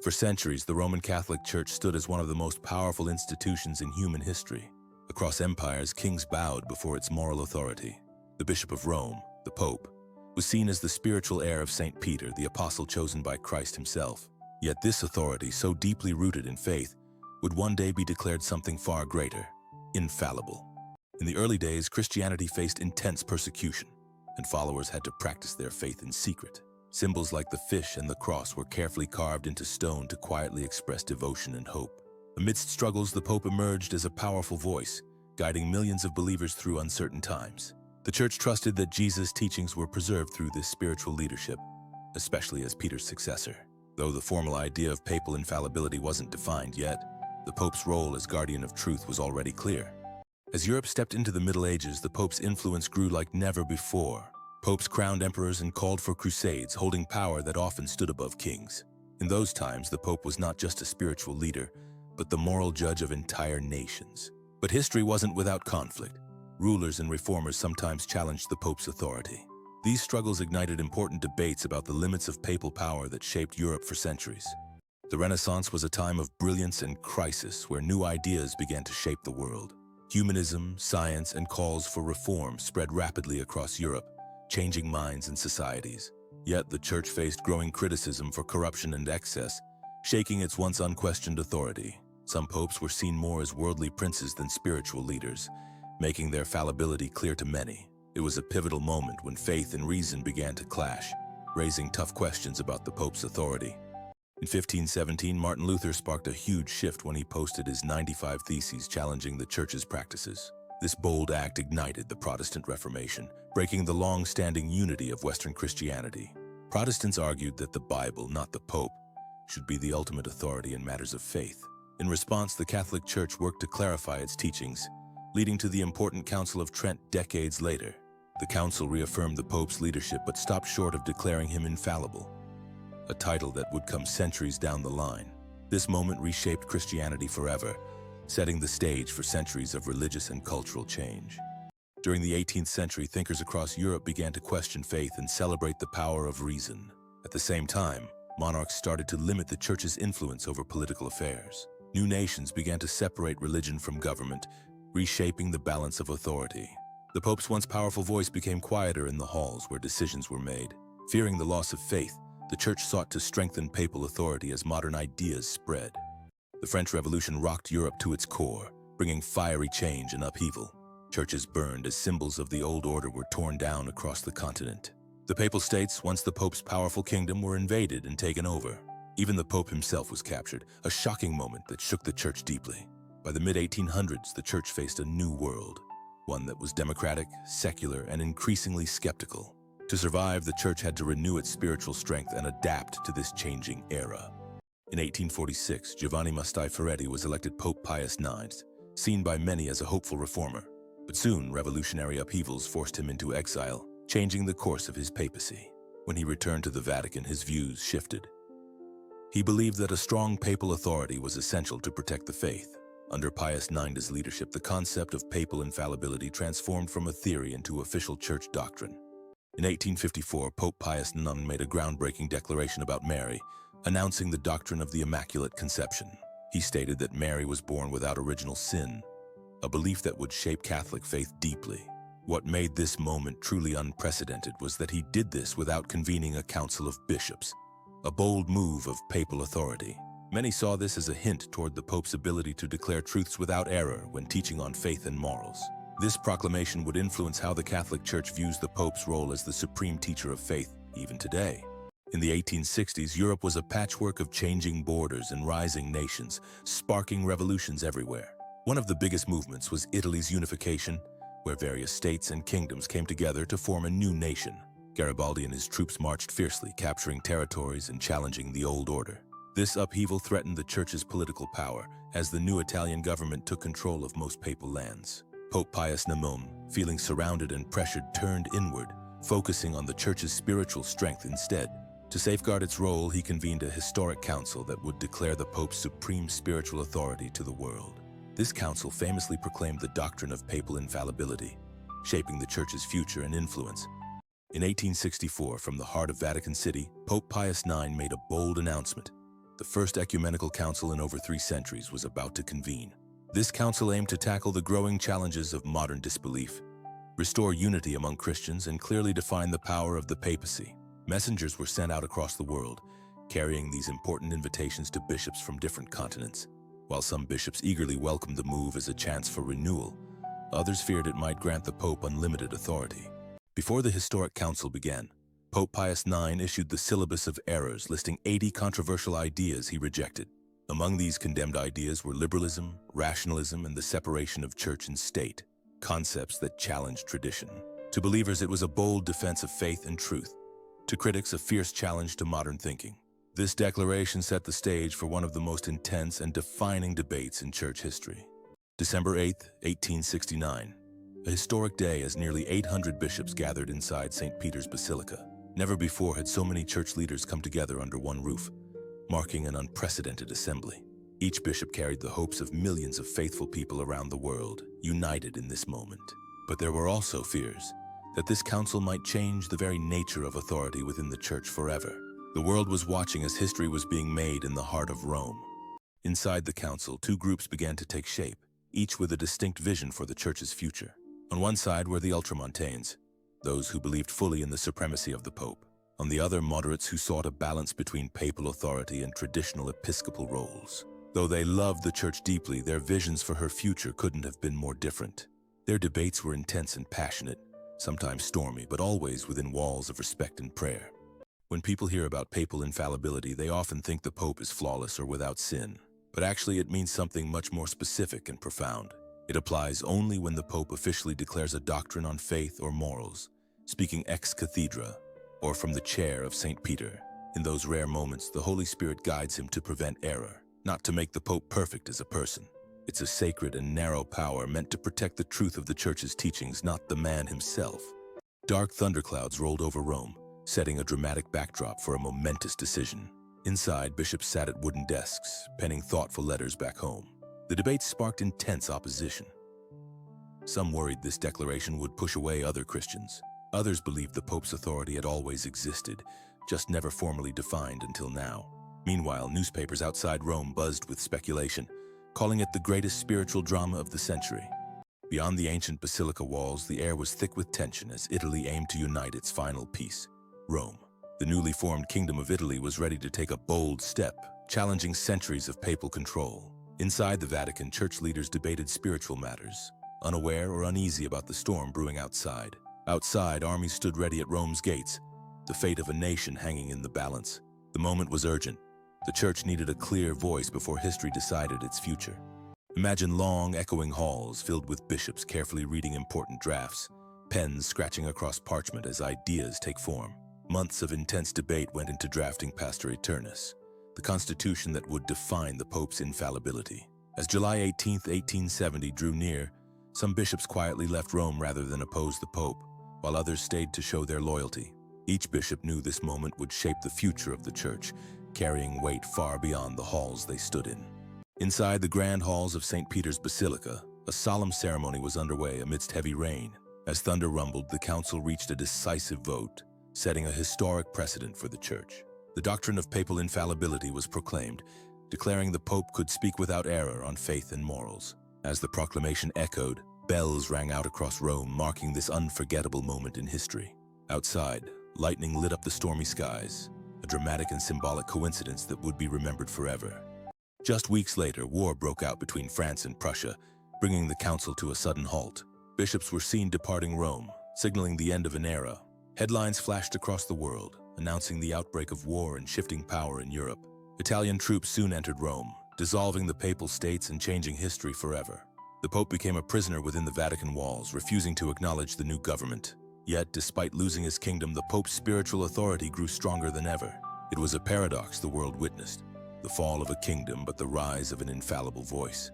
For centuries, the Roman Catholic Church stood as one of the most powerful institutions in human history. Across empires, kings bowed before its moral authority. The Bishop of Rome, the Pope, was seen as the spiritual heir of St. Peter, the apostle chosen by Christ himself. Yet this authority, so deeply rooted in faith, would one day be declared something far greater: infallible. In the early days, Christianity faced intense persecution, and followers had to practice their faith in secret. Symbols like the fish and the cross were carefully carved into stone to quietly express devotion and hope. Amidst struggles, the Pope emerged as a powerful voice, guiding millions of believers through uncertain times. The Church trusted that Jesus' teachings were preserved through this spiritual leadership, especially as Peter's successor. Though the formal idea of papal infallibility wasn't defined yet, the Pope's role as guardian of truth was already clear. As Europe stepped into the Middle Ages, the Pope's influence grew like never before. Popes crowned emperors and called for crusades, holding power that often stood above kings. In those times, the Pope was not just a spiritual leader, but the moral judge of entire nations. But history wasn't without conflict. Rulers and reformers sometimes challenged the Pope's authority. These struggles ignited important debates about the limits of papal power that shaped Europe for centuries. The Renaissance was a time of brilliance and crisis where new ideas began to shape the world. Humanism, science, and calls for reform spread rapidly across Europe, changing minds and societies. Yet the Church faced growing criticism for corruption and excess, shaking its once unquestioned authority. Some popes were seen more as worldly princes than spiritual leaders, making their fallibility clear to many. It was a pivotal moment when faith and reason began to clash, raising tough questions about the Pope's authority. In 1517, Martin Luther sparked a huge shift when he posted his 95 Theses challenging the Church's practices. This bold act ignited the Protestant Reformation, breaking the long-standing unity of Western Christianity. Protestants argued that the Bible, not the Pope, should be the ultimate authority in matters of faith. In response, the Catholic Church worked to clarify its teachings, leading to the important Council of Trent decades later. The council reaffirmed the Pope's leadership but stopped short of declaring him infallible, a title that would come centuries down the line. This moment reshaped Christianity forever, setting the stage for centuries of religious and cultural change. During the 18th century, thinkers across Europe began to question faith and celebrate the power of reason. At the same time, monarchs started to limit the Church's influence over political affairs. New nations began to separate religion from government, reshaping the balance of authority. The Pope's once powerful voice became quieter in the halls where decisions were made. Fearing the loss of faith, the Church sought to strengthen papal authority as modern ideas spread. The French Revolution rocked Europe to its core, bringing fiery change and upheaval. Churches burned as symbols of the old order were torn down across the continent. The Papal States, once the Pope's powerful kingdom, were invaded and taken over. Even the Pope himself was captured, a shocking moment that shook the Church deeply. By the mid-1800s, the Church faced a new world, one that was democratic, secular, and increasingly skeptical. To survive, the Church had to renew its spiritual strength and adapt to this changing era. In 1846, Giovanni Mastai Ferretti was elected Pope Pius IX, seen by many as a hopeful reformer. But soon, revolutionary upheavals forced him into exile, changing the course of his papacy. When he returned to the Vatican, his views shifted. He believed that a strong papal authority was essential to protect the faith. Under Pius IX's leadership, the concept of papal infallibility transformed from a theory into official Church doctrine. In 1854, Pope Pius IX made a groundbreaking declaration about Mary, announcing the doctrine of the Immaculate Conception. He stated that Mary was born without original sin, a belief that would shape Catholic faith deeply. What made this moment truly unprecedented was that he did this without convening a council of bishops, a bold move of papal authority. Many saw this as a hint toward the Pope's ability to declare truths without error when teaching on faith and morals. This proclamation would influence how the Catholic Church views the Pope's role as the supreme teacher of faith, even today. In the 1860s, Europe was a patchwork of changing borders and rising nations, sparking revolutions everywhere. One of the biggest movements was Italy's unification, where various states and kingdoms came together to form a new nation. Garibaldi and his troops marched fiercely, capturing territories and challenging the old order. This upheaval threatened the Church's political power, as the new Italian government took control of most papal lands. Pope Pius IX, feeling surrounded and pressured, turned inward, focusing on the Church's spiritual strength instead. To safeguard its role, he convened a historic council that would declare the Pope's supreme spiritual authority to the world. This council famously proclaimed the doctrine of papal infallibility, shaping the Church's future and influence. In 1864, from the heart of Vatican City, Pope Pius IX made a bold announcement. The First Ecumenical Council in over 3 centuries was about to convene. This council aimed to tackle the growing challenges of modern disbelief, restore unity among Christians, and clearly define the power of the papacy. Messengers were sent out across the world, carrying these important invitations to bishops from different continents. While some bishops eagerly welcomed the move as a chance for renewal, others feared it might grant the Pope unlimited authority. Before the historic council began, Pope Pius IX issued the Syllabus of Errors, listing 80 controversial ideas he rejected. Among these condemned ideas were liberalism, rationalism, and the separation of church and state, concepts that challenged tradition. To believers, it was a bold defense of faith and truth. To critics, a fierce challenge to modern thinking. This declaration set the stage for one of the most intense and defining debates in church history. December 8, 1869, a historic day as nearly 800 bishops gathered inside St. Peter's Basilica. Never before had so many church leaders come together under one roof, marking an unprecedented assembly. Each bishop carried the hopes of millions of faithful people around the world, united in this moment. But there were also fears that this council might change the very nature of authority within the church forever. The world was watching as history was being made in the heart of Rome. Inside the council, 2 groups began to take shape, each with a distinct vision for the church's future. On one side were the Ultramontanes, those who believed fully in the supremacy of the Pope. On the other, moderates who sought a balance between papal authority and traditional episcopal roles. Though they loved the church deeply, their visions for her future couldn't have been more different. Their debates were intense and passionate, sometimes stormy, but always within walls of respect and prayer. When people hear about papal infallibility, they often think the Pope is flawless or without sin. But actually, it means something much more specific and profound. It applies only when the Pope officially declares a doctrine on faith or morals, speaking ex cathedra, or from the chair of St. Peter. In those rare moments, the Holy Spirit guides him to prevent error, not to make the Pope perfect as a person. It's a sacred and narrow power meant to protect the truth of the Church's teachings, not the man himself. Dark thunderclouds rolled over Rome, setting a dramatic backdrop for a momentous decision. Inside, bishops sat at wooden desks, penning thoughtful letters back home. The debate sparked intense opposition. Some worried this declaration would push away other Christians. Others believed the Pope's authority had always existed, just never formally defined until now. Meanwhile, newspapers outside Rome buzzed with speculation, calling it the greatest spiritual drama of the century. Beyond the ancient basilica walls, the air was thick with tension as Italy aimed to unite its final piece, Rome. The newly formed Kingdom of Italy was ready to take a bold step, challenging centuries of papal control. Inside the Vatican, church leaders debated spiritual matters, unaware or uneasy about the storm brewing outside. Outside, armies stood ready at Rome's gates, the fate of a nation hanging in the balance. The moment was urgent. The church needed a clear voice before history decided its future. Imagine long, echoing halls filled with bishops carefully reading important drafts, pens scratching across parchment as ideas take form. Months of intense debate went into drafting Pastor Aeternus, the constitution that would define the Pope's infallibility. As July 18, 1870 drew near, some bishops quietly left Rome rather than oppose the Pope, while others stayed to show their loyalty. Each bishop knew this moment would shape the future of the church, carrying weight far beyond the halls they stood in. Inside the grand halls of St. Peter's Basilica, a solemn ceremony was underway amidst heavy rain. As thunder rumbled, the council reached a decisive vote, setting a historic precedent for the church. The doctrine of papal infallibility was proclaimed, declaring the Pope could speak without error on faith and morals. As the proclamation echoed, bells rang out across Rome, marking this unforgettable moment in history. Outside, lightning lit up the stormy skies, a dramatic and symbolic coincidence that would be remembered forever. Just weeks later, war broke out between France and Prussia, bringing the council to a sudden halt. Bishops were seen departing Rome, signaling the end of an era. Headlines flashed across the world, announcing the outbreak of war and shifting power in Europe. Italian troops soon entered Rome, dissolving the papal states and changing history forever. The Pope became a prisoner within the Vatican walls, refusing to acknowledge the new government. Yet, despite losing his kingdom, the Pope's spiritual authority grew stronger than ever. It was a paradox the world witnessed: the fall of a kingdom, but the rise of an infallible voice.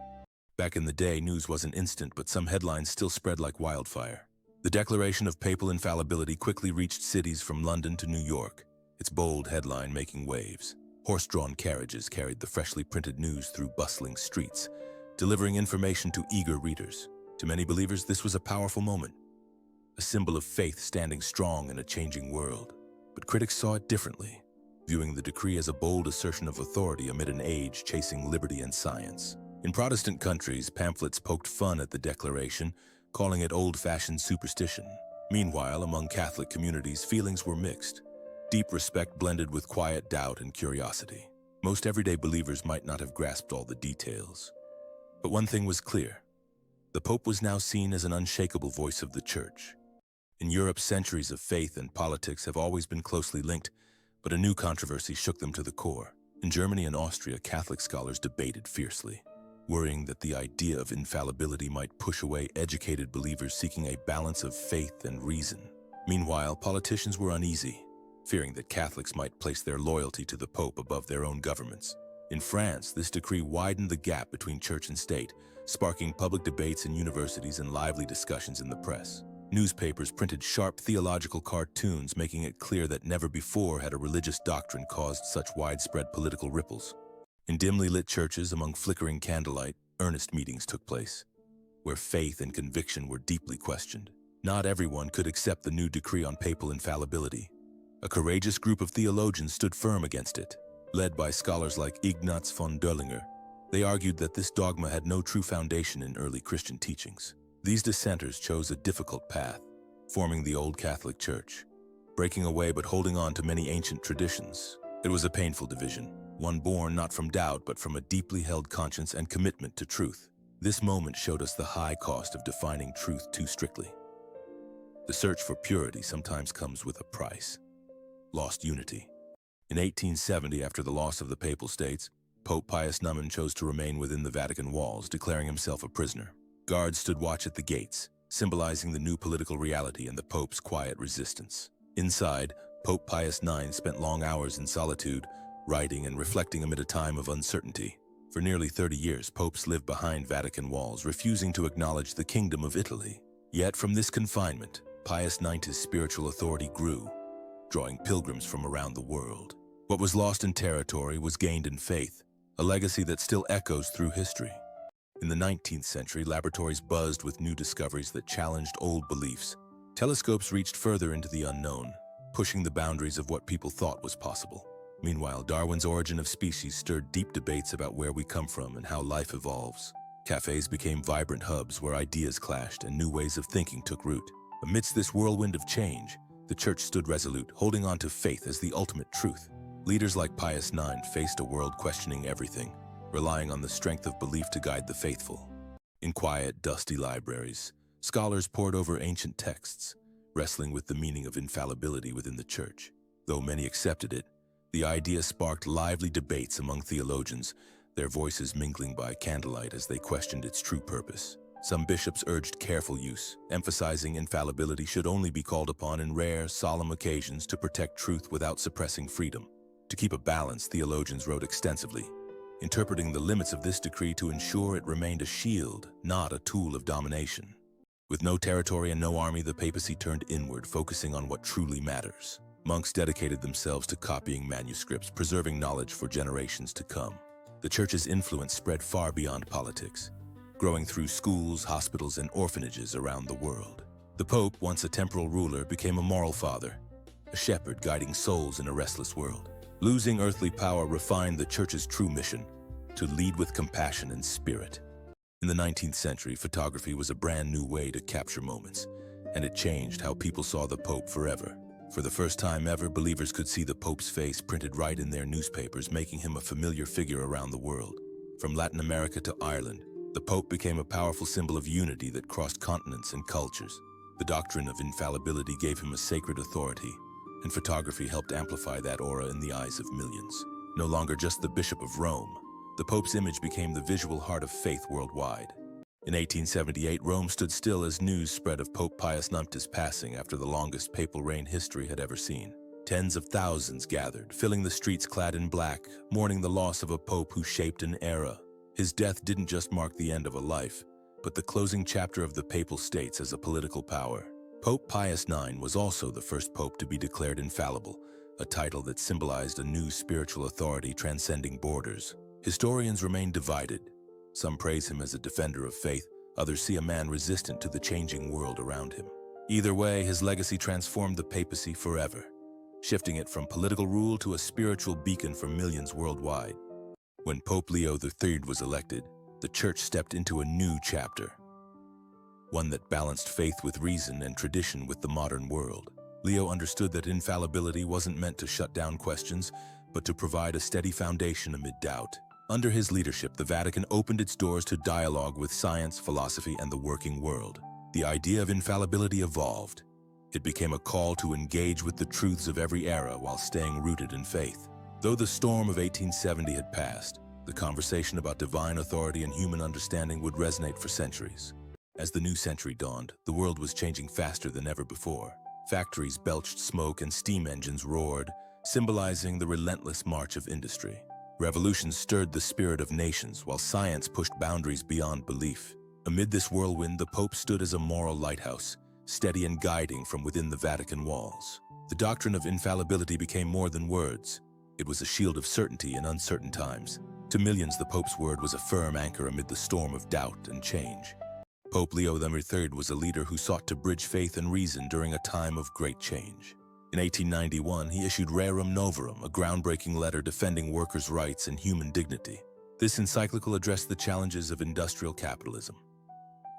Back in the day, news wasn't instant, but some headlines still spread like wildfire. The declaration of papal infallibility quickly reached cities from London to New York, its bold headline making waves. Horse-drawn carriages carried the freshly printed news through bustling streets, delivering information to eager readers. To many believers, this was a powerful moment, a symbol of faith standing strong in a changing world. But critics saw it differently. viewing the decree as a bold assertion of authority amid an age chasing liberty and science. In Protestant countries, pamphlets poked fun at the declaration, calling it old-fashioned superstition. Meanwhile, among Catholic communities, feelings were mixed. Deep respect blended with quiet doubt and curiosity. Most everyday believers might not have grasped all the details. But one thing was clear. The Pope was now seen as an unshakable voice of the Church. In Europe, centuries of faith and politics have always been closely linked, but a new controversy shook them to the core. In Germany and Austria, Catholic scholars debated fiercely, worrying that the idea of infallibility might push away educated believers seeking a balance of faith and reason. Meanwhile, politicians were uneasy, fearing that Catholics might place their loyalty to the Pope above their own governments. In France, this decree widened the gap between church and state, sparking public debates in universities and lively discussions in the press. Newspapers printed sharp theological cartoons, making it clear that never before had a religious doctrine caused such widespread political ripples. In dimly lit churches, among flickering candlelight, earnest meetings took place, where faith and conviction were deeply questioned. Not everyone could accept the new decree on papal infallibility. A courageous group of theologians stood firm against it. Led by scholars like Ignaz von Derlinger, they argued that this dogma had no true foundation in early Christian teachings. These dissenters chose a difficult path, forming the Old Catholic Church, breaking away but holding on to many ancient traditions. It was a painful division, one born not from doubt but from a deeply held conscience and commitment to truth. This moment showed us the high cost of defining truth too strictly. The search for purity sometimes comes with a price: lost unity. In 1870, after the loss of the Papal States, Pope Pius IX chose to remain within the Vatican walls, declaring himself a prisoner. Guards stood watch at the gates, symbolizing the new political reality and the Pope's quiet resistance. Inside, Pope Pius IX spent long hours in solitude, writing and reflecting amid a time of uncertainty. For nearly 30 years, popes lived behind Vatican walls, refusing to acknowledge the Kingdom of Italy. Yet from this confinement, Pius IX's spiritual authority grew, drawing pilgrims from around the world. What was lost in territory was gained in faith, a legacy that still echoes through history. In the 19th century, laboratories buzzed with new discoveries that challenged old beliefs. Telescopes reached further into the unknown, pushing the boundaries of what people thought was possible. Meanwhile, Darwin's Origin of Species stirred deep debates about where we come from and how life evolves. Cafes became vibrant hubs where ideas clashed and new ways of thinking took root. Amidst this whirlwind of change, the Church stood resolute, holding on to faith as the ultimate truth. Leaders like Pius IX faced a world questioning everything, relying on the strength of belief to guide the faithful. In quiet, dusty libraries, scholars pored over ancient texts, wrestling with the meaning of infallibility within the Church. Though many accepted it, the idea sparked lively debates among theologians, their voices mingling by candlelight as they questioned its true purpose. Some bishops urged careful use, emphasizing infallibility should only be called upon in rare, solemn occasions to protect truth without suppressing freedom. To keep a balance, theologians wrote extensively, interpreting the limits of this decree to ensure it remained a shield, not a tool of domination. With no territory and no army, the papacy turned inward, focusing on what truly matters. Monks dedicated themselves to copying manuscripts, preserving knowledge for generations to come. The Church's influence spread far beyond politics, growing through schools, hospitals, and orphanages around the world. The Pope, once a temporal ruler, became a moral father, a shepherd guiding souls in a restless world. Losing earthly power refined the Church's true mission: to lead with compassion and spirit. In the 19th century, photography was a brand new way to capture moments, and it changed how people saw the Pope forever. For the first time ever, believers could see the Pope's face printed right in their newspapers, making him a familiar figure around the world. From Latin America to Ireland, the Pope became a powerful symbol of unity that crossed continents and cultures. The doctrine of infallibility gave him a sacred authority, and photography helped amplify that aura in the eyes of millions. No longer just the Bishop of Rome, the Pope's image became the visual heart of faith worldwide. In 1878, Rome stood still as news spread of Pope Pius IX's passing after the longest papal reign history had ever seen. Tens of thousands gathered, filling the streets clad in black, mourning the loss of a pope who shaped an era. His death didn't just mark the end of a life, but the closing chapter of the Papal States as a political power. Pope Pius IX was also the first pope to be declared infallible, a title that symbolized a new spiritual authority transcending borders. Historians remain divided. Some praise him as a defender of faith, others see a man resistant to the changing world around him. Either way, his legacy transformed the papacy forever. shifting it from political rule to a spiritual beacon for millions worldwide. When Pope Leo III was elected, the Church stepped into a new chapter, one that balanced faith with reason and tradition with the modern world. Leo understood that infallibility wasn't meant to shut down questions, but to provide a steady foundation amid doubt. Under his leadership, the Vatican opened its doors to dialogue with science, philosophy, and the working world. The idea of infallibility evolved. It became a call to engage with the truths of every era while staying rooted in faith. Though the storm of 1870 had passed, the conversation about divine authority and human understanding would resonate for centuries. As the new century dawned, the world was changing faster than ever before. Factories belched smoke and steam engines roared, symbolizing the relentless march of industry. Revolutions stirred the spirit of nations, while science pushed boundaries beyond belief. Amid this whirlwind, the Pope stood as a moral lighthouse, steady and guiding from within the Vatican walls. The doctrine of infallibility became more than words. It was a shield of certainty in uncertain times. To millions, the Pope's word was a firm anchor amid the storm of doubt and change. Pope Leo III was a leader who sought to bridge faith and reason during a time of great change. In 1891, he issued Rerum Novarum, a groundbreaking letter defending workers' rights and human dignity. This encyclical addressed the challenges of industrial capitalism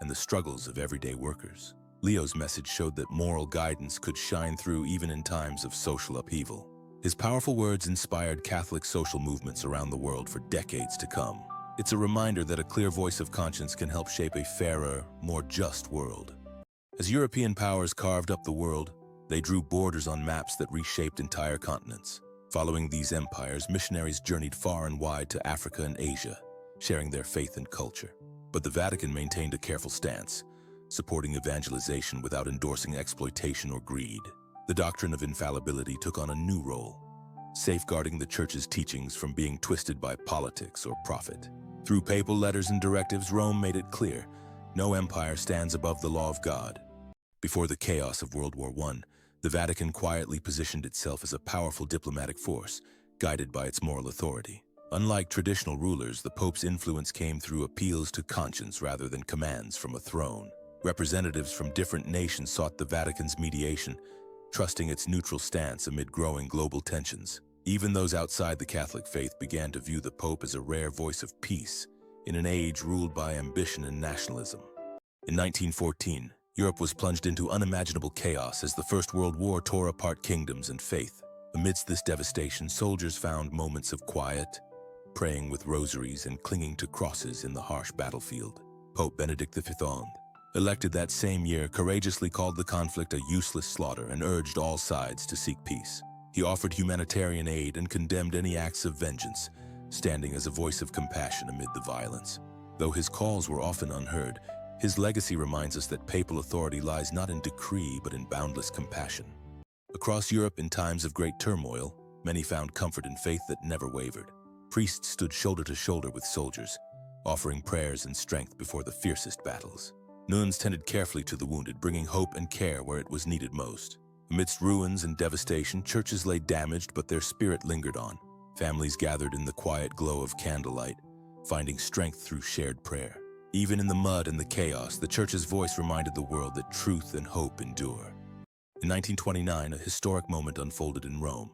and the struggles of everyday workers. Leo's message showed that moral guidance could shine through even in times of social upheaval. His powerful words inspired Catholic social movements around the world for decades to come. It's a reminder that a clear voice of conscience can help shape a fairer, more just world. As European powers carved up the world, they drew borders on maps that reshaped entire continents. Following these empires, missionaries journeyed far and wide to Africa and Asia, sharing their faith and culture. But the Vatican maintained a careful stance, supporting evangelization without endorsing exploitation or greed. The doctrine of infallibility took on a new role, safeguarding the Church's teachings from being twisted by politics or profit. Through papal letters and directives, Rome made it clear, no empire stands above the law of God. Before the chaos of World War I, the Vatican quietly positioned itself as a powerful diplomatic force, guided by its moral authority. Unlike traditional rulers, the Pope's influence came through appeals to conscience rather than commands from a throne. Representatives from different nations sought the Vatican's mediation, trusting its neutral stance amid growing global tensions. Even those outside the Catholic faith began to view the Pope as a rare voice of peace in an age ruled by ambition and nationalism. In 1914, Europe was plunged into unimaginable chaos as the First World War tore apart kingdoms and faith. Amidst this devastation, soldiers found moments of quiet, praying with rosaries and clinging to crosses in the harsh battlefield. Pope Benedict XV, elected that same year, courageously called the conflict a useless slaughter and urged all sides to seek peace. He offered humanitarian aid and condemned any acts of vengeance, standing as a voice of compassion amid the violence. Though his calls were often unheard, his legacy reminds us that papal authority lies not in decree but in boundless compassion. Across Europe, in times of great turmoil, many found comfort in faith that never wavered. Priests stood shoulder to shoulder with soldiers, offering prayers and strength before the fiercest battles. Nuns tended carefully to the wounded, bringing hope and care where it was needed most. Amidst ruins and devastation, churches lay damaged, but their spirit lingered on. Families gathered in the quiet glow of candlelight, finding strength through shared prayer. Even in the mud and the chaos, the Church's voice reminded the world that truth and hope endure. In 1929, a historic moment unfolded in Rome,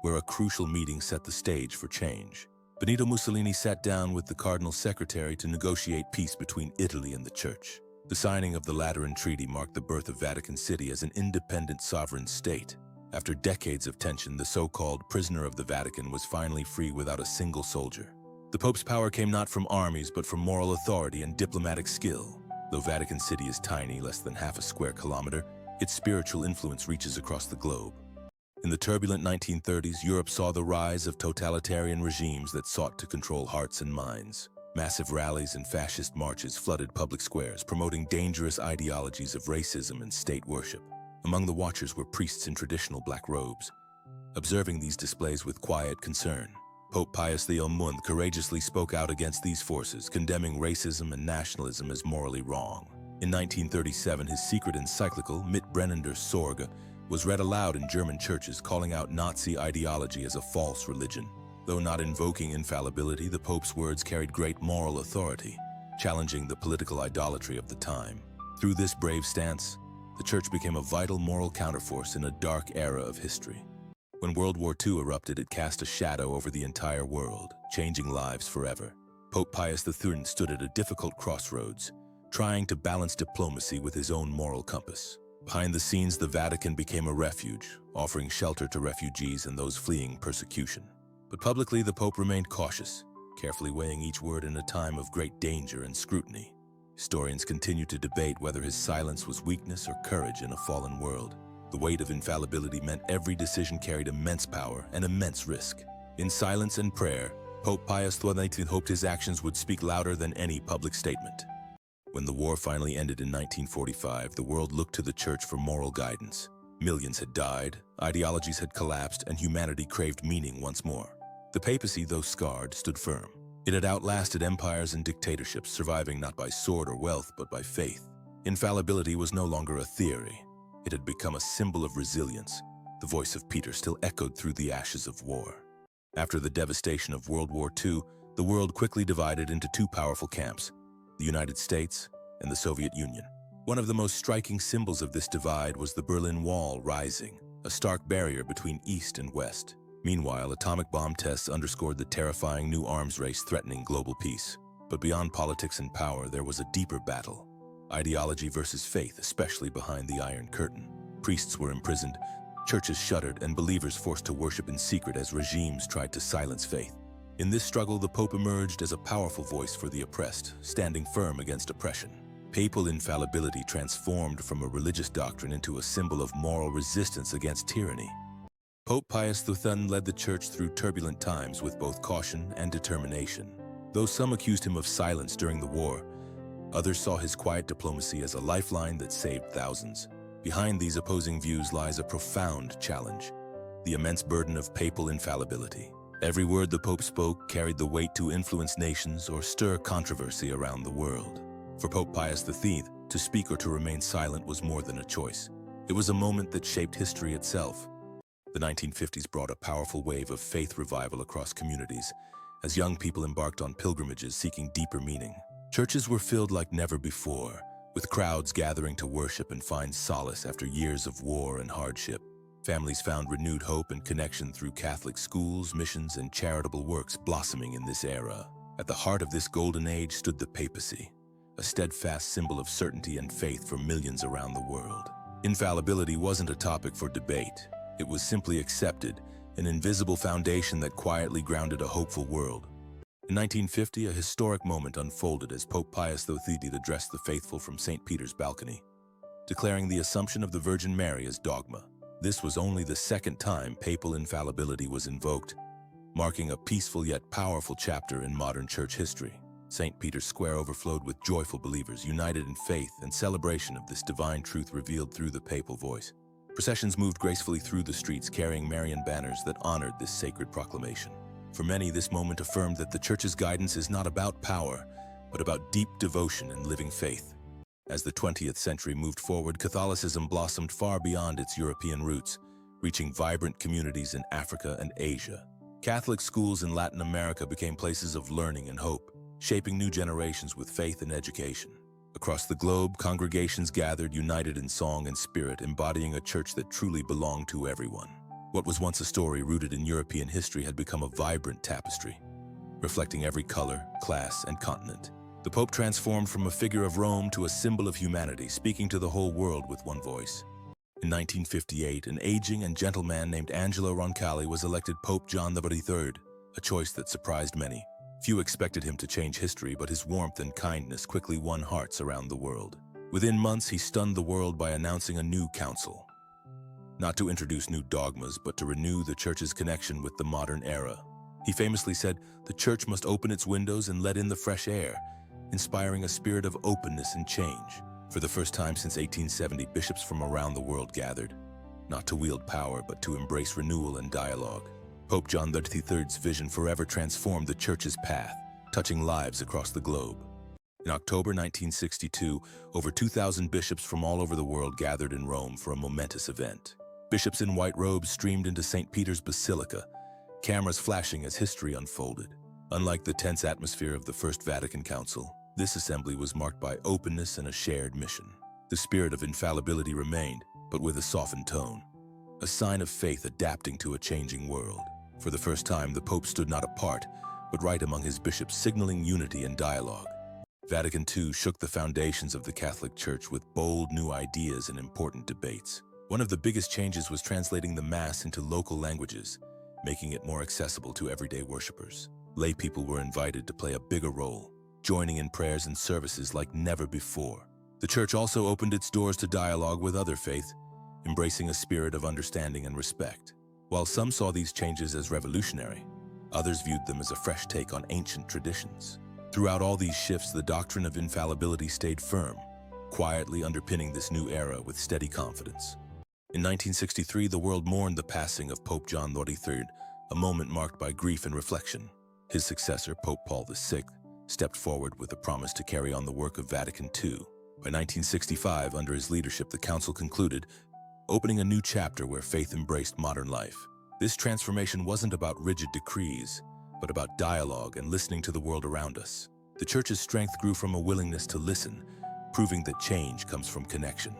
where a crucial meeting set the stage for change. Benito Mussolini sat down with the Cardinal Secretary to negotiate peace between Italy and the Church. The signing of the Lateran Treaty marked the birth of Vatican City as an independent sovereign state. After decades of tension, the so-called prisoner of the Vatican was finally free without a single soldier. The Pope's power came not from armies, but from moral authority and diplomatic skill. Though Vatican City is tiny, less than half a square kilometer, its spiritual influence reaches across the globe. In the turbulent 1930s, Europe saw the rise of totalitarian regimes that sought to control hearts and minds. Massive rallies and fascist marches flooded public squares, promoting dangerous ideologies of racism and state worship. Among the watchers were priests in traditional black robes, observing these displays with quiet concern. Pope Pius XI courageously spoke out against these forces, condemning racism and nationalism as morally wrong. In 1937, his secret encyclical, Mit brennender Sorge, was read aloud in German churches, calling out Nazi ideology as a false religion. Though not invoking infallibility, the Pope's words carried great moral authority, challenging the political idolatry of the time. Through this brave stance, the Church became a vital moral counterforce in a dark era of history. When World War II erupted, it cast a shadow over the entire world, changing lives forever. Pope Pius III stood at a difficult crossroads, trying to balance diplomacy with his own moral compass. Behind the scenes, the Vatican became a refuge, offering shelter to refugees and those fleeing persecution. But publicly, the Pope remained cautious, carefully weighing each word in a time of great danger and scrutiny. Historians continue to debate whether his silence was weakness or courage in a fallen world. The weight of infallibility meant every decision carried immense power and immense risk. In silence and prayer, Pope Pius XII hoped his actions would speak louder than any public statement. When the war finally ended in 1945, the world looked to the Church for moral guidance. Millions had died, ideologies had collapsed, and humanity craved meaning once more. The papacy, though scarred, stood firm. It had outlasted empires and dictatorships, surviving not by sword or wealth, but by faith. Infallibility was no longer a theory. It had become a symbol of resilience. The voice of Peter still echoed through the ashes of war. After the devastation of World War II, the world quickly divided into two powerful camps, the United States and the Soviet Union. One of the most striking symbols of this divide was the Berlin Wall rising, a stark barrier between East and West. Meanwhile, atomic bomb tests underscored the terrifying new arms race threatening global peace. But beyond politics and power, there was a deeper battle. Ideology versus faith, especially behind the Iron Curtain. Priests were imprisoned, churches shuttered, and believers forced to worship in secret as regimes tried to silence faith. In this struggle, the Pope emerged as a powerful voice for the oppressed, standing firm against oppression. Papal infallibility transformed from a religious doctrine into a symbol of moral resistance against tyranny. Pope Pius X led the Church through turbulent times with both caution and determination. Though some accused him of silence during the war, others saw his quiet diplomacy as a lifeline that saved thousands. Behind these opposing views lies a profound challenge: the immense burden of papal infallibility. Every word the Pope spoke carried the weight to influence nations or stir controversy around the world. For Pope Pius X, to speak or to remain silent was more than a choice. It was a moment that shaped history itself. The 1950s brought a powerful wave of faith revival across communities, as young people embarked on pilgrimages seeking deeper meaning. Churches were filled like never before, with crowds gathering to worship and find solace after years of war and hardship. Families found renewed hope and connection through Catholic schools, missions, and charitable works blossoming in this era. At the heart of this golden age stood the papacy, a steadfast symbol of certainty and faith for millions around the world. Infallibility wasn't a topic for debate. It was simply accepted, an invisible foundation that quietly grounded a hopeful world. In 1950, a historic moment unfolded as Pope Pius XIII addressed the faithful from St. Peter's balcony, declaring the Assumption of the Virgin Mary as dogma. This was only the second time papal infallibility was invoked, marking a peaceful yet powerful chapter in modern church history. St. Peter's Square overflowed with joyful believers united in faith and celebration of this divine truth revealed through the papal voice. Processions moved gracefully through the streets carrying Marian banners that honored this sacred proclamation. For many, this moment affirmed that the Church's guidance is not about power, but about deep devotion and living faith. As the 20th century moved forward, Catholicism blossomed far beyond its European roots, reaching vibrant communities in Africa and Asia. Catholic schools in Latin America became places of learning and hope, shaping new generations with faith and education. Across the globe, congregations gathered united in song and spirit, embodying a church that truly belonged to everyone. What was once a story rooted in European history had become a vibrant tapestry, reflecting every color, class, and continent. The Pope transformed from a figure of Rome to a symbol of humanity, speaking to the whole world with one voice. In 1958, an aging and gentle man named Angelo Roncalli was elected Pope John XXIII, a choice that surprised many. Few expected him to change history, but his warmth and kindness quickly won hearts around the world. Within months, he stunned the world by announcing a new council. Not to introduce new dogmas, but to renew the Church's connection with the modern era. He famously said, "The Church must open its windows and let in the fresh air," inspiring a spirit of openness and change. For the first time since 1870, bishops from around the world gathered, not to wield power, but to embrace renewal and dialogue. Pope John XXIII's vision forever transformed the Church's path, touching lives across the globe. In October 1962, over 2,000 bishops from all over the world gathered in Rome for a momentous event. Bishops in white robes streamed into St. Peter's Basilica, cameras flashing as history unfolded. Unlike the tense atmosphere of the First Vatican Council, this assembly was marked by openness and a shared mission. The spirit of infallibility remained, but with a softened tone. a sign of faith adapting to a changing world. For the first time, the Pope stood not apart, but right among his bishops, signaling unity and dialogue. Vatican II shook the foundations of the Catholic Church with bold new ideas and important debates. One of the biggest changes was translating the Mass into local languages, making it more accessible to everyday worshippers. Lay people were invited to play a bigger role, joining in prayers and services like never before. The Church also opened its doors to dialogue with other faiths, embracing a spirit of understanding and respect. While some saw these changes as revolutionary, others viewed them as a fresh take on ancient traditions. Throughout all these shifts, the doctrine of infallibility stayed firm, quietly underpinning this new era with steady confidence. In 1963, the world mourned the passing of Pope John XXIII, a moment marked by grief and reflection. His successor, Pope Paul VI, stepped forward with a promise to carry on the work of Vatican II. By 1965, under his leadership, the Council concluded, opening a new chapter where faith embraced modern life. This transformation wasn't about rigid decrees, but about dialogue and listening to the world around us. The Church's strength grew from a willingness to listen, proving that change comes from connection.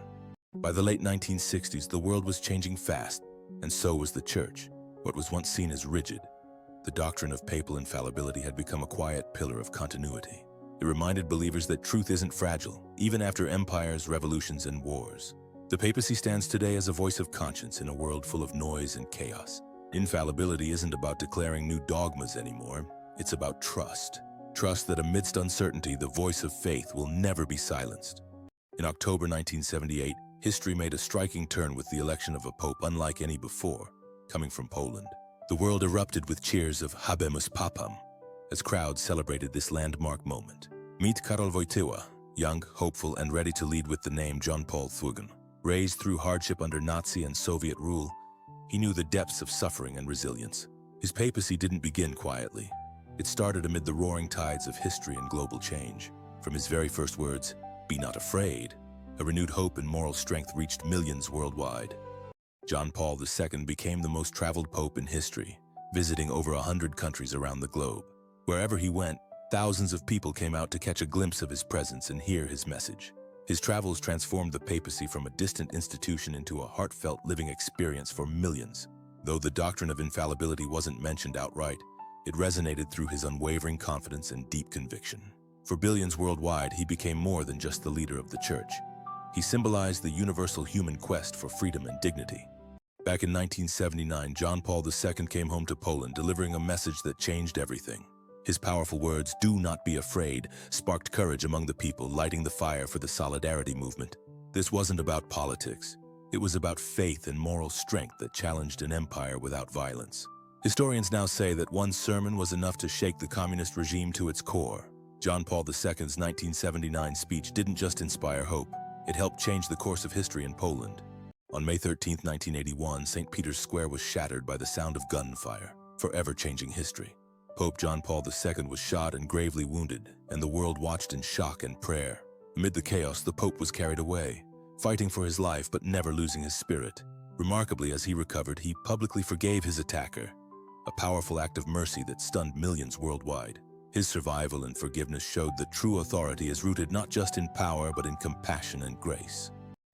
By the late 1960s, the world was changing fast, and so was the Church. What was once seen as rigid, the doctrine of papal infallibility had become a quiet pillar of continuity. It reminded believers that truth isn't fragile, even after empires, revolutions, and wars. The papacy stands today as a voice of conscience in a world full of noise and chaos. Infallibility isn't about declaring new dogmas anymore. It's about trust. Trust that amidst uncertainty, the voice of faith will never be silenced. In October 1978, history made a striking turn with the election of a pope unlike any before, coming from Poland. The world erupted with cheers of Habemus Papam as crowds celebrated this landmark moment. Meet Karol Wojtyła, young, hopeful, and ready to lead with the name John Paul II. Raised through hardship under Nazi and Soviet rule, he knew the depths of suffering and resilience. His papacy didn't begin quietly. It started amid the roaring tides of history and global change. From his very first words, "Be not afraid," a renewed hope and moral strength reached millions worldwide. John Paul II became the most traveled pope in history, visiting over 100 countries around the globe. Wherever he went, thousands of people came out to catch a glimpse of his presence and hear his message. His travels transformed the papacy from a distant institution into a heartfelt living experience for millions. Though the doctrine of infallibility wasn't mentioned outright, it resonated through his unwavering confidence and deep conviction. For billions worldwide, he became more than just the leader of the Church. He symbolized the universal human quest for freedom and dignity. Back in 1979, John Paul II came home to Poland, delivering a message that changed everything. His powerful words, "Do not be afraid," sparked courage among the people, lighting the fire for the Solidarity movement. This wasn't about politics. It was about faith and moral strength that challenged an empire without violence. Historians now say that one sermon was enough to shake the communist regime to its core. John Paul II's 1979 speech didn't just inspire hope. It helped change the course of history in Poland. On May 13, 1981, St. Peter's Square was shattered by the sound of gunfire, forever changing history. Pope John Paul II was shot and gravely wounded, and the world watched in shock and prayer. Amid the chaos, the Pope was carried away, fighting for his life but never losing his spirit. Remarkably, as he recovered, he publicly forgave his attacker, a powerful act of mercy that stunned millions worldwide. His survival and forgiveness showed that true authority is rooted not just in power but in compassion and grace.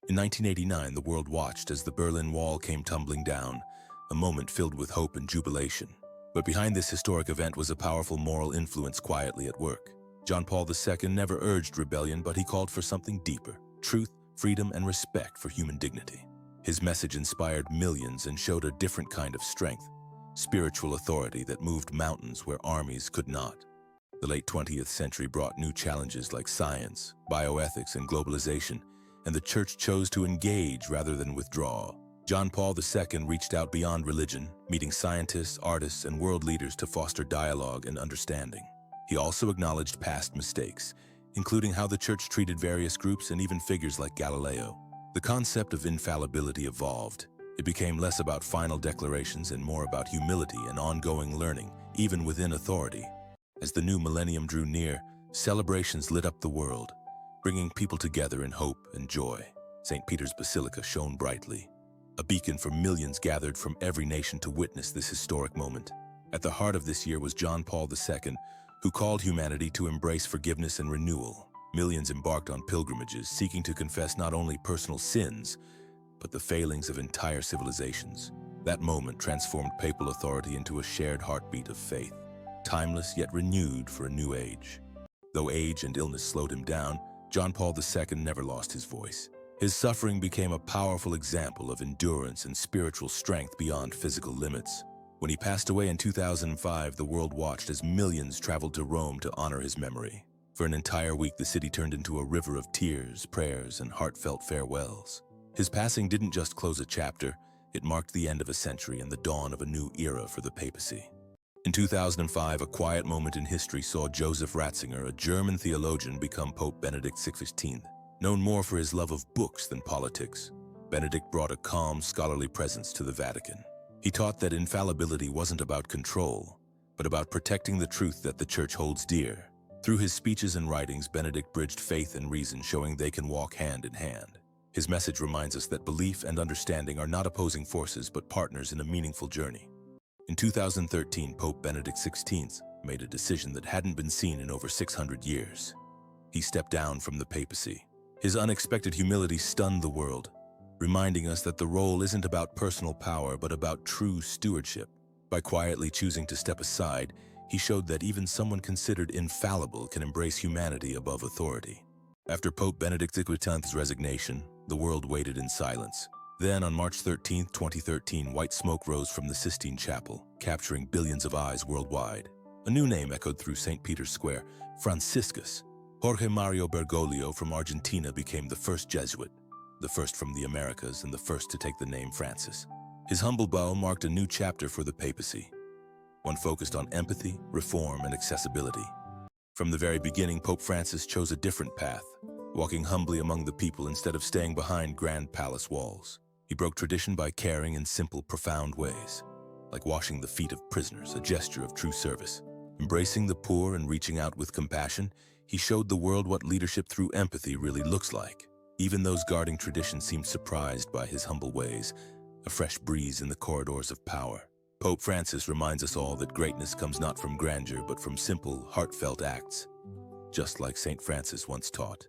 In 1989, the world watched as the Berlin Wall came tumbling down, a moment filled with hope and jubilation. But behind this historic event was a powerful moral influence quietly at work. John Paul II never urged rebellion, but he called for something deeper: truth, freedom, and respect for human dignity. His message inspired millions and showed a different kind of strength, spiritual authority that moved mountains where armies could not. The late 20th century brought new challenges like science, bioethics, and globalization, and the Church chose to engage rather than withdraw. John Paul II reached out beyond religion, meeting scientists, artists, and world leaders to foster dialogue and understanding. He also acknowledged past mistakes, including how the Church treated various groups and even figures like Galileo. The concept of infallibility evolved. It became less about final declarations and more about humility and ongoing learning, even within authority. As the new millennium drew near, celebrations lit up the world, bringing people together in hope and joy. St. Peter's Basilica shone brightly, a beacon for millions gathered from every nation to witness this historic moment. At the heart of this year was John Paul II, who called humanity to embrace forgiveness and renewal. Millions embarked on pilgrimages, seeking to confess not only personal sins, but the failings of entire civilizations. That moment transformed papal authority into a shared heartbeat of faith, timeless yet renewed for a new age. Though age and illness slowed him down, John Paul II never lost his voice. His suffering became a powerful example of endurance and spiritual strength beyond physical limits. When he passed away in 2005, the world watched as millions traveled to Rome to honor his memory. For an entire week, the city turned into a river of tears, prayers, and heartfelt farewells. His passing didn't just close a chapter, it marked the end of a century and the dawn of a new era for the papacy. In 2005, a quiet moment in history saw Joseph Ratzinger, a German theologian, become Pope Benedict XVI. Known more for his love of books than politics, Benedict brought a calm, scholarly presence to the Vatican. He taught that infallibility wasn't about control, but about protecting the truth that the Church holds dear. Through his speeches and writings, Benedict bridged faith and reason, showing they can walk hand in hand. His message reminds us that belief and understanding are not opposing forces, but partners in a meaningful journey. In 2013, Pope Benedict XVI made a decision that hadn't been seen in over 600 years. He stepped down from the papacy. His unexpected humility stunned the world, reminding us that the role isn't about personal power, but about true stewardship. By quietly choosing to step aside, he showed that even someone considered infallible can embrace humanity above authority. After Pope Benedict XVII's resignation, the world waited in silence. Then, on March 13, 2013, white smoke rose from the Sistine Chapel, capturing billions of eyes worldwide. A new name echoed through St. Peter's Square: Franciscus. Jorge Mario Bergoglio from Argentina became the first Jesuit, the first from the Americas and the first to take the name Francis. His humble bow marked a new chapter for the papacy, one focused on empathy, reform, and accessibility. From the very beginning, Pope Francis chose a different path, walking humbly among the people instead of staying behind grand palace walls. He broke tradition by caring in simple, profound ways, like washing the feet of prisoners, a gesture of true service. Embracing the poor and reaching out with compassion, he showed the world what leadership through empathy really looks like. Even those guarding tradition seemed surprised by his humble ways, a fresh breeze in the corridors of power. Pope Francis reminds us all that greatness comes not from grandeur, but from simple, heartfelt acts, just like St. Francis once taught.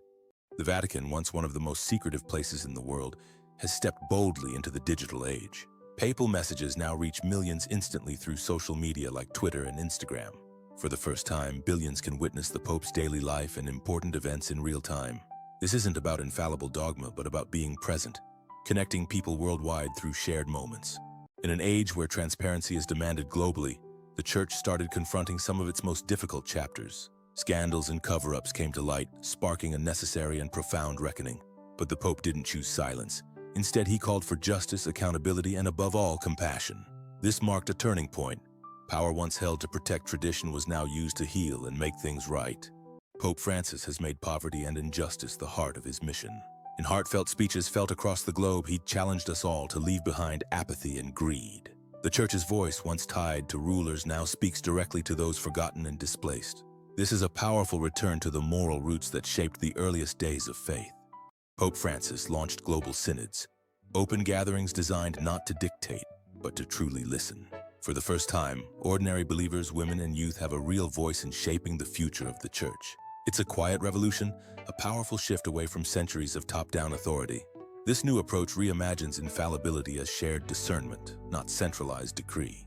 The Vatican, once one of the most secretive places in the world, has stepped boldly into the digital age. Papal messages now reach millions instantly through social media like Twitter and Instagram. For the first time, billions can witness the Pope's daily life and important events in real time. This isn't about infallible dogma, but about being present, connecting people worldwide through shared moments. In an age where transparency is demanded globally, the Church started confronting some of its most difficult chapters. Scandals and cover-ups came to light, sparking a necessary and profound reckoning. But the Pope didn't choose silence. Instead, he called for justice, accountability, and above all, compassion. This marked a turning point. Power once held to protect tradition was now used to heal and make things right. Pope Francis has made poverty and injustice the heart of his mission. In heartfelt speeches felt across the globe, he challenged us all to leave behind apathy and greed. The Church's voice, once tied to rulers, now speaks directly to those forgotten and displaced. This is a powerful return to the moral roots that shaped the earliest days of faith. Pope Francis launched global synods, open gatherings designed not to dictate, but to truly listen. For the first time, ordinary believers, women, and youth have a real voice in shaping the future of the Church. It's a quiet revolution, a powerful shift away from centuries of top-down authority. This new approach reimagines infallibility as shared discernment, not centralized decree.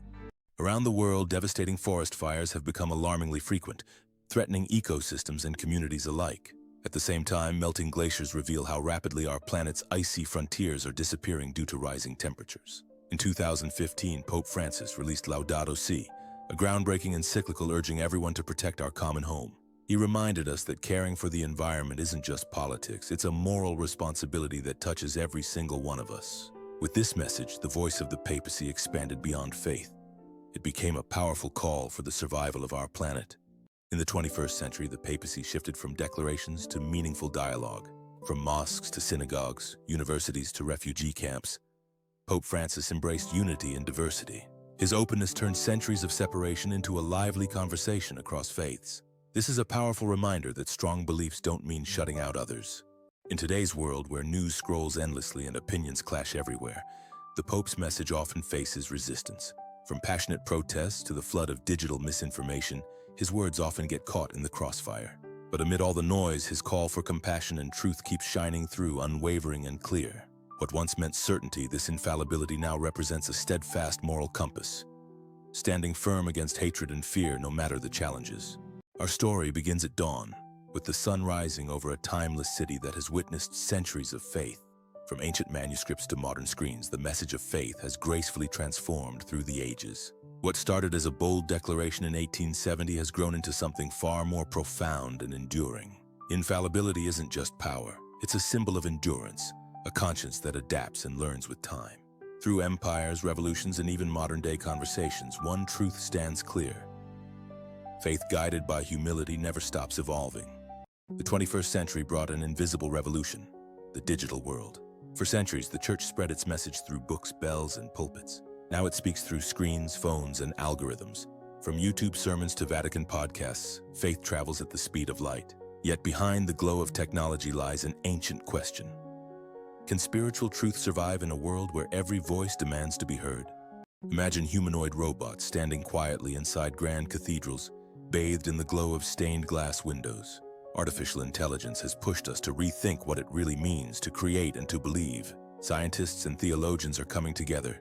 Around the world, devastating forest fires have become alarmingly frequent, threatening ecosystems and communities alike. At the same time, melting glaciers reveal how rapidly our planet's icy frontiers are disappearing due to rising temperatures. In 2015, Pope Francis released Laudato Si', a groundbreaking encyclical urging everyone to protect our common home. He reminded us that caring for the environment isn't just politics, it's a moral responsibility that touches every single one of us. With this message, the voice of the papacy expanded beyond faith. It became a powerful call for the survival of our planet. In the 21st century, the papacy shifted from declarations to meaningful dialogue. From mosques to synagogues, universities to refugee camps, Pope Francis embraced unity and diversity. His openness turned centuries of separation into a lively conversation across faiths. This is a powerful reminder that strong beliefs don't mean shutting out others. In today's world, where news scrolls endlessly and opinions clash everywhere, the Pope's message often faces resistance. From passionate protests to the flood of digital misinformation, his words often get caught in the crossfire. But amid all the noise, his call for compassion and truth keeps shining through, unwavering and clear. What once meant certainty, this infallibility now represents a steadfast moral compass, standing firm against hatred and fear no matter the challenges. Our story begins at dawn, with the sun rising over a timeless city that has witnessed centuries of faith. From ancient manuscripts to modern screens, the message of faith has gracefully transformed through the ages. What started as a bold declaration in 1870 has grown into something far more profound and enduring. Infallibility isn't just power, it's a symbol of endurance, a conscience that adapts and learns with time. Through empires, revolutions, and even modern-day conversations, one truth stands clear. Faith guided by humility never stops evolving. The 21st century brought an invisible revolution, the digital world. For centuries, the church spread its message through books, bells, and pulpits. Now it speaks through screens, phones, and algorithms. From YouTube sermons to Vatican podcasts, faith travels at the speed of light. Yet behind the glow of technology lies an ancient question. Can spiritual truth survive in a world where every voice demands to be heard? Imagine humanoid robots standing quietly inside grand cathedrals, bathed in the glow of stained glass windows. Artificial intelligence has pushed us to rethink what it really means to create and to believe. Scientists and theologians are coming together,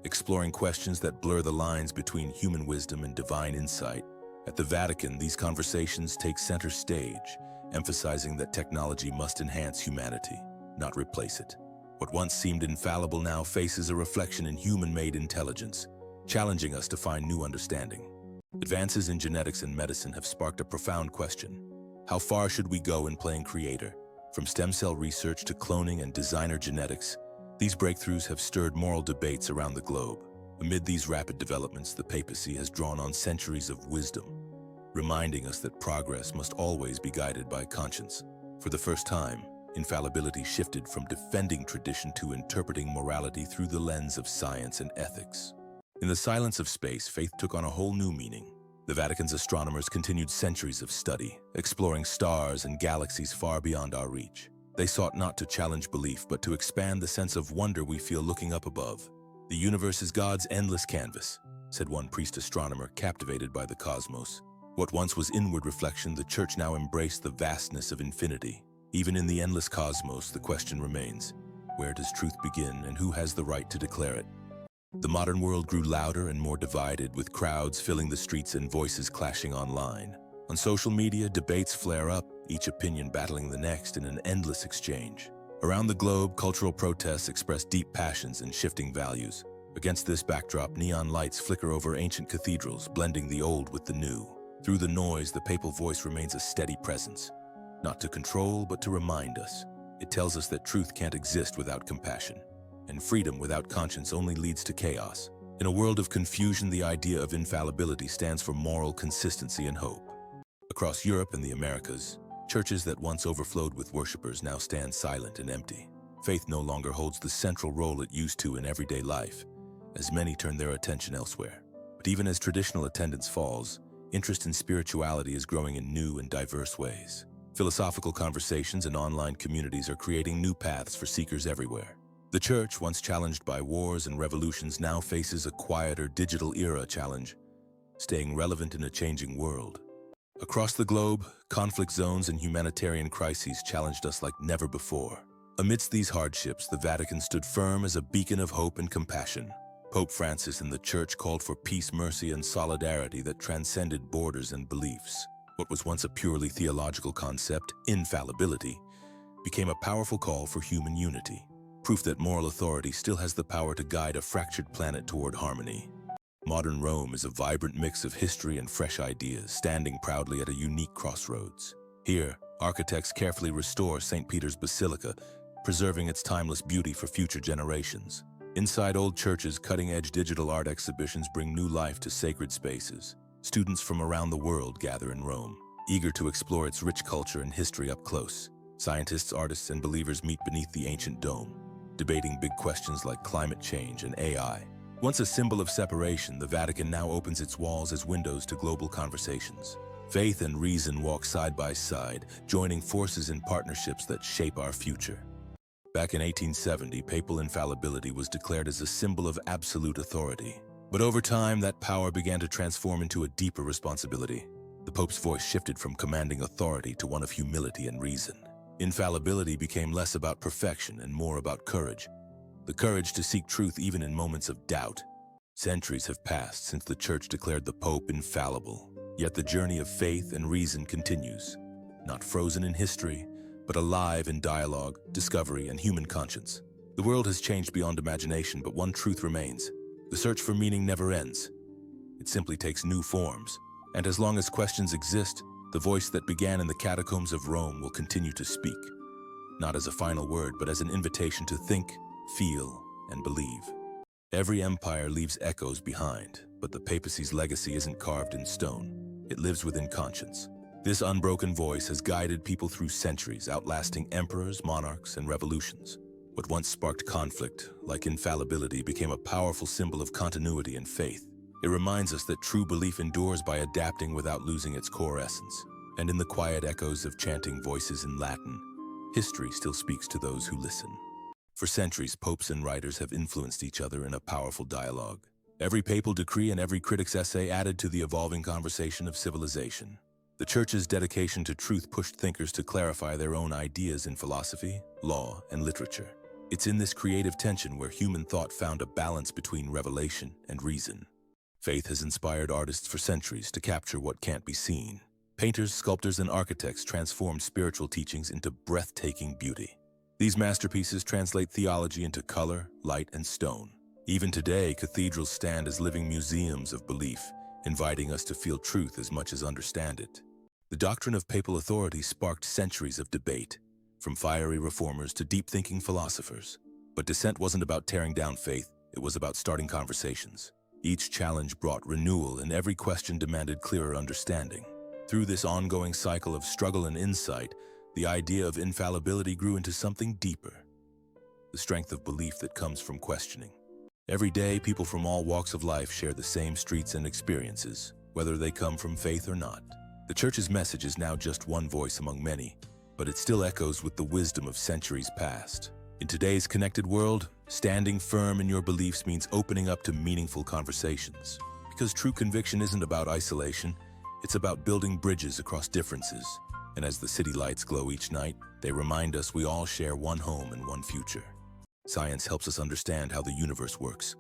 exploring questions that blur the lines between human wisdom and divine insight. At the Vatican, these conversations take center stage, emphasizing that technology must enhance humanity, not replace it. What once seemed infallible now faces a reflection in human-made intelligence, challenging us to find new understanding. Advances in genetics and medicine have sparked a profound question. How far should we go in playing creator? From stem cell research to cloning and designer genetics, these breakthroughs have stirred moral debates around the globe. Amid these rapid developments, the papacy has drawn on centuries of wisdom, reminding us that progress must always be guided by conscience. For the first time, infallibility shifted from defending tradition to interpreting morality through the lens of science and ethics. In the silence of space, faith took on a whole new meaning. The Vatican's astronomers continued centuries of study, exploring stars and galaxies far beyond our reach. They sought not to challenge belief, but to expand the sense of wonder we feel looking up above. "The universe is God's endless canvas," said one priest astronomer, captivated by the cosmos. What once was inward reflection, the Church now embraced the vastness of infinity. Even in the endless cosmos, the question remains, where does truth begin and who has the right to declare it? The modern world grew louder and more divided, with crowds filling the streets and voices clashing online. On social media, debates flare up, each opinion battling the next in an endless exchange. Around the globe, cultural protests express deep passions and shifting values. Against this backdrop, neon lights flicker over ancient cathedrals, blending the old with the new. Through the noise, the papal voice remains a steady presence, not to control, but to remind us. It tells us that truth can't exist without compassion, and freedom without conscience only leads to chaos. In a world of confusion, the idea of infallibility stands for moral consistency and hope. Across Europe and the Americas, churches that once overflowed with worshipers now stand silent and empty. Faith no longer holds the central role it used to in everyday life, as many turn their attention elsewhere. But even as traditional attendance falls, interest in spirituality is growing in new and diverse ways. Philosophical conversations and online communities are creating new paths for seekers everywhere. The Church, once challenged by wars and revolutions, now faces a quieter digital era challenge, staying relevant in a changing world. Across the globe, conflict zones and humanitarian crises challenged us like never before. Amidst these hardships, the Vatican stood firm as a beacon of hope and compassion. Pope Francis and the Church called for peace, mercy, and solidarity that transcended borders and beliefs. What was once a purely theological concept, infallibility, became a powerful call for human unity, proof that moral authority still has the power to guide a fractured planet toward harmony. Modern Rome is a vibrant mix of history and fresh ideas, standing proudly at a unique crossroads. Here, architects carefully restore St. Peter's Basilica, preserving its timeless beauty for future generations. Inside old churches, cutting-edge digital art exhibitions bring new life to sacred spaces. Students from around the world gather in Rome, eager to explore its rich culture and history up close. Scientists, artists, and believers meet beneath the ancient dome, debating big questions like climate change and AI. Once a symbol of separation, the Vatican now opens its walls as windows to global conversations. Faith and reason walk side by side, joining forces in partnerships that shape our future. Back in 1870, papal infallibility was declared as a symbol of absolute authority. But over time, that power began to transform into a deeper responsibility. The Pope's voice shifted from commanding authority to one of humility and reason. Infallibility became less about perfection and more about courage, the courage to seek truth even in moments of doubt. Centuries have passed since the Church declared the Pope infallible, yet the journey of faith and reason continues, not frozen in history, but alive in dialogue, discovery, and human conscience. The world has changed beyond imagination, but one truth remains. The search for meaning never ends. It simply takes new forms, and as long as questions exist, the voice that began in the catacombs of Rome will continue to speak, not as a final word, but as an invitation to think, feel, and believe. Every empire leaves echoes behind, but the papacy's legacy isn't carved in stone. It lives within conscience. This unbroken voice has guided people through centuries, outlasting emperors, monarchs, and revolutions. What once sparked conflict, like infallibility, became a powerful symbol of continuity and faith. It reminds us that true belief endures by adapting without losing its core essence. And in the quiet echoes of chanting voices in Latin, history still speaks to those who listen. For centuries, popes and writers have influenced each other in a powerful dialogue. Every papal decree and every critic's essay added to the evolving conversation of civilization. The Church's dedication to truth pushed thinkers to clarify their own ideas in philosophy, law, and literature. It's in this creative tension where human thought found a balance between revelation and reason. Faith has inspired artists for centuries to capture what can't be seen. Painters, sculptors, and architects transformed spiritual teachings into breathtaking beauty. These masterpieces translate theology into color, light, and stone. Even today, cathedrals stand as living museums of belief, inviting us to feel truth as much as understand it. The doctrine of papal authority sparked centuries of debate, from fiery reformers to deep-thinking philosophers. But dissent wasn't about tearing down faith, it was about starting conversations. Each challenge brought renewal, and every question demanded clearer understanding. Through this ongoing cycle of struggle and insight, the idea of infallibility grew into something deeper, the strength of belief that comes from questioning. Every day, people from all walks of life share the same streets and experiences, whether they come from faith or not. The Church's message is now just one voice among many, but it still echoes with the wisdom of centuries past. In today's connected world, standing firm in your beliefs means opening up to meaningful conversations. Because true conviction isn't about isolation, it's about building bridges across differences. And as the city lights glow each night, they remind us we all share one home and one future. Science helps us understand how the universe works,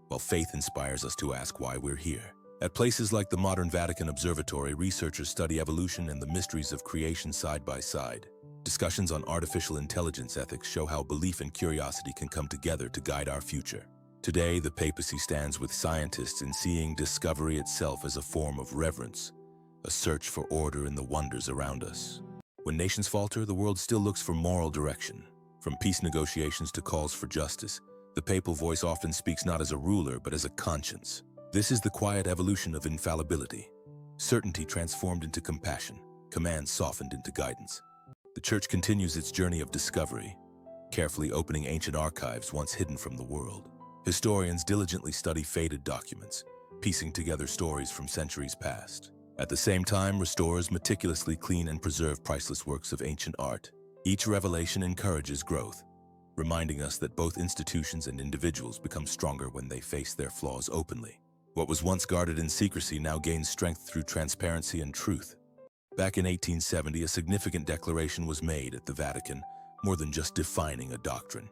while faith inspires us to ask why we're here. At places like the modern Vatican Observatory, researchers study evolution and the mysteries of creation side by side. Discussions on artificial intelligence ethics show how belief and curiosity can come together to guide our future. Today, the papacy stands with scientists in seeing discovery itself as a form of reverence, a search for order in the wonders around us. When nations falter, the world still looks for moral direction. From peace negotiations to calls for justice, the papal voice often speaks not as a ruler, but as a conscience. This is the quiet evolution of infallibility. Certainty transformed into compassion, command softened into guidance. The Church continues its journey of discovery, carefully opening ancient archives once hidden from the world. Historians diligently study faded documents, piecing together stories from centuries past. At the same time, restorers meticulously clean and preserve priceless works of ancient art. Each revelation encourages growth, reminding us that both institutions and individuals become stronger when they face their flaws openly. What was once guarded in secrecy now gains strength through transparency and truth. Back in 1870, a significant declaration was made at the Vatican, more than just defining a doctrine.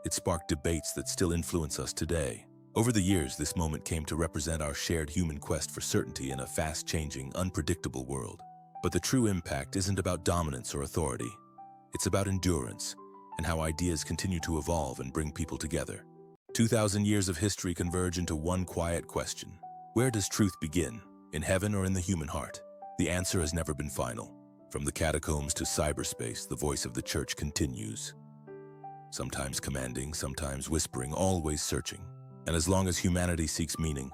It sparked debates that still influence us today. Over the years, this moment came to represent our shared human quest for certainty in a fast-changing, unpredictable world. But the true impact isn't about dominance or authority. It's about endurance and how ideas continue to evolve and bring people together. 2,000 years of history converge into one quiet question. Where does truth begin? In heaven or in the human heart? The answer has never been final. From the catacombs to cyberspace, the voice of the Church continues. Sometimes commanding, sometimes whispering, always searching. And as long as humanity seeks meaning,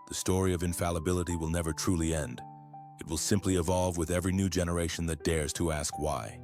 the story of infallibility will never truly end. It will simply evolve with every new generation that dares to ask why.